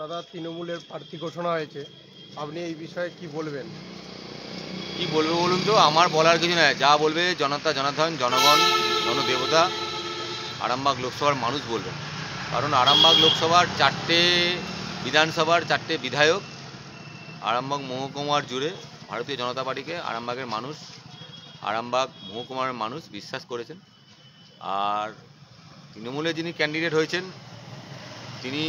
দাদা, তৃণমূলের প্রার্থী ঘোষণা হয়েছে, আপনি এই বিষয়ে কি বলবেন? কি বলবো বলুন তো, আমার বলার কিছু নয়। যা বলবে জনতা জনার্দন, জনগণ, জনদেবতা, আরামবাগ লোকসভার মানুষ বলবেন। কারণ আরামবাগ লোকসভার 4টে বিধানসভার 4টে বিধায়ক আরামবাগ মহকুমার জুড়ে ভারতীয় জনতা পার্টিকে আরামবাগের মানুষ, আরামবাগ মহকুমার মানুষ বিশ্বাস করেছেন। আর তৃণমূলে যিনি ক্যান্ডিডেট হয়েছেন, তিনি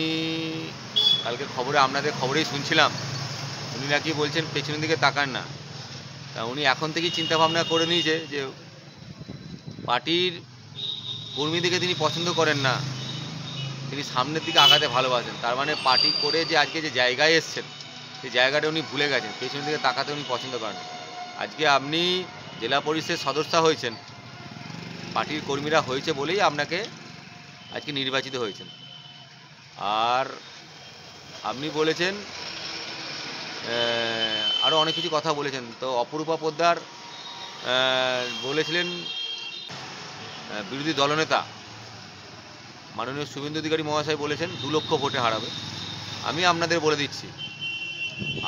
কালকে খবরে, আপনাদের খবরেই শুনছিলাম, উনি নাকি বলছেন পেছনের দিকে তাকান না। তা উনি এখন থেকেই চিন্তাভাবনা করে নিয়েছে যে পার্টির কর্মীদেরকে তিনি পছন্দ করেন না, তিনি সামনের দিকে আগাতে ভালোবাসেন। তার মানে পার্টি করে যে আজকে যে জায়গায় এসছেন, সেই জায়গাটা উনি ভুলে গেছেন, পেছনের দিকে তাকাতে উনি পছন্দ করেন। আজকে আপনি জেলা পরিষদের সদস্য হয়েছেন, পার্টির কর্মীরা হয়েছে বলেই আপনাকে আজকে নির্বাচিত হয়েছেন। আর আপনি বলেছেন, আরও অনেক কিছু কথা বলেছেন। তো অপরূপা পোদ্দার বলেছিলেন বিরোধী দলনেতা মাননীয় শুভেন্দু অধিকারী মহাশয় বলেছেন 2 লক্ষ ভোটে হারাবে। আমি আপনাদের বলে দিচ্ছি,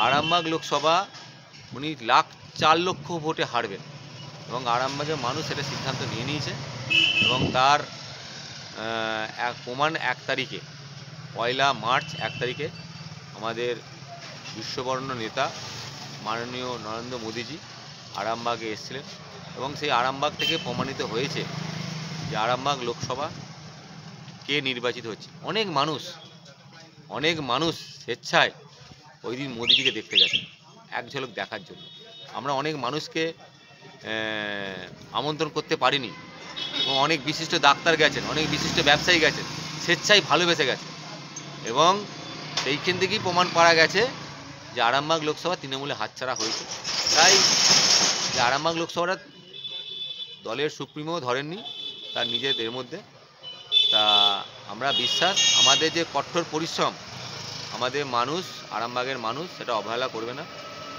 আরামবাগ লোকসভা উনি 4 লক্ষ ভোটে হারবেন এবং আরামবাগের মানুষ সেটা সিদ্ধান্ত নিয়ে নিয়েছে। এবং তার প্রমাণ 1 তারিখে, 1 মার্চ 1 তারিখে আমাদের বিশ্ববরণ্য নেতা মাননীয় নরেন্দ্র মোদীজি আরামবাগে এসেছিলেন এবং সেই আরামবাগ থেকে প্রমাণিত হয়েছে যে আরামবাগ লোকসভা কে নির্বাচিত হচ্ছে। অনেক মানুষ স্বেচ্ছায় ওই দিন মোদীজিকে দেখতে গেছেন, এক ঝলক দেখার জন্য। আমরা অনেক মানুষকে আমন্ত্রণ করতে পারিনি এবং অনেক বিশিষ্ট ডাক্তার গেছেন, অনেক বিশিষ্ট ব্যবসায়ী গেছেন, স্বেচ্ছায় ভালোবেসে গেছে। এবং সেইখান থেকেই প্রমাণ পাওয়া গেছে যে আরামবাগ লোকসভা তৃণমূলে হাতছাড়া হয়েছে। তাই যে আরামবাগ লোকসভাটা দলের সুপ্রিমো ধরেননি তার নিজেদের মধ্যে। তা আমরা বিশ্বাস, আমাদের যে কঠোর পরিশ্রম, আমাদের মানুষ, আরামবাগের মানুষ সেটা অবহেলা করবে না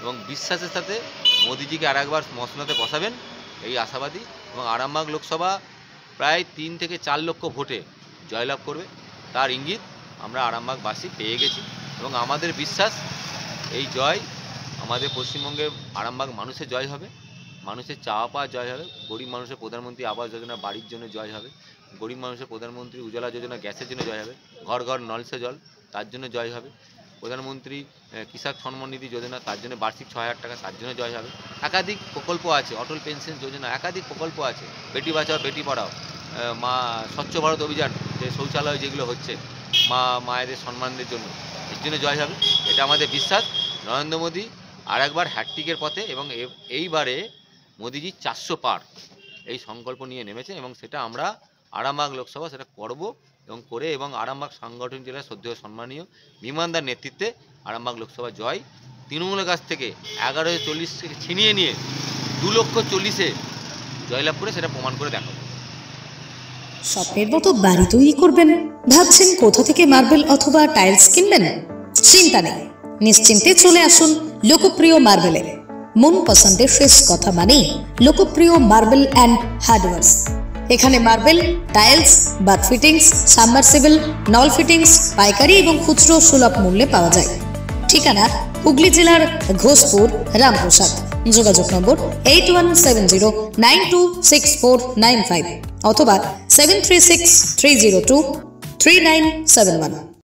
এবং বিশ্বাসের সাথে মোদিজিকে আরেকবার মসনদে বসাবেন এই আশাবাদী। এবং আরামবাগ লোকসভা প্রায় 3 থেকে 4 লক্ষ ভোটে জয়লাভ করবে, তার ইঙ্গিত আমরা আরামবাগবাসী পেয়ে গেছি। এবং আমাদের বিশ্বাস এই জয় আমাদের পশ্চিমবঙ্গের আরামবাগ মানুষের জয় হবে, মানুষের চাওয়া পাওয়া জয় হবে। গরিব মানুষের প্রধানমন্ত্রী আবাস যোজনা বাড়ির জন্য জয় হবে, গরিব মানুষের প্রধানমন্ত্রী উজ্জ্বলা যোজনা গ্যাসের জন্য জয় হবে, ঘর ঘর নলসে জল তার জন্য জয় হবে, প্রধানমন্ত্রী কৃষক সম্মান নিধি যোজনা তার জন্য বার্ষিক 6,000 টাকা তার জন্য জয় হবে। একাধিক প্রকল্প আছে, অটল পেনশন যোজনা, একাধিক প্রকল্প আছে, বেটি বাঁচাও বেটি পড়াও, মা স্বচ্ছ ভারত অভিযান, যে শৌচালয় যেগুলো হচ্ছে মায়েদের সম্মানদের জন্য, এর জন্য জয় হবে। এটা আমাদের বিশ্বাস। নরেন্দ্র মোদী আরেকবার হ্যাটট্রিকের পথে এবং এইবারে মোদিজি 400 পার এই সংকল্প নিয়ে নেমেছে এবং সেটা আমরা আরামবাগ লোকসভা সেটা করব এবং করে এবং আরামবাগ সাংগঠনিক জেলার শ্রদ্ধেয় সম্মানীয় বিমানদার নেতৃত্বে আরামবাগ লোকসভা জয়। তৃণমূলের কাছ থেকে 1140 থেকে ছিনিয়ে নিয়ে 2,40,000-এ জয়লাভ করে সেটা প্রমাণ করে দেখাবো। স্বপ্নের মতো বাড়ি তৈরি করবেন? ভাবছেন কোথা থেকে মার্বেল অথবা টাইলস কিনবেন? চিন্তা নেই, নিশ্চিন্তে চলে আসুন লোকপ্রিয় মার্বেলে। মন পছন্দের শেষ কথা মানে লোকপ্রিয় মার্বেল অ্যান্ড হার্ডওয়্যারস। এখানে marble, tiles, bath fittings, submersible, নল ফিটিংস পাইকারি এবং খুচরো সুলভ মূল্যে পাওয়া যায়। ঠিকানা হুগলি জেলার ঘোষপুর, রামপ্রসাদ। যোগাযোগ নম্বর 8170926495 অথবা 7363023971।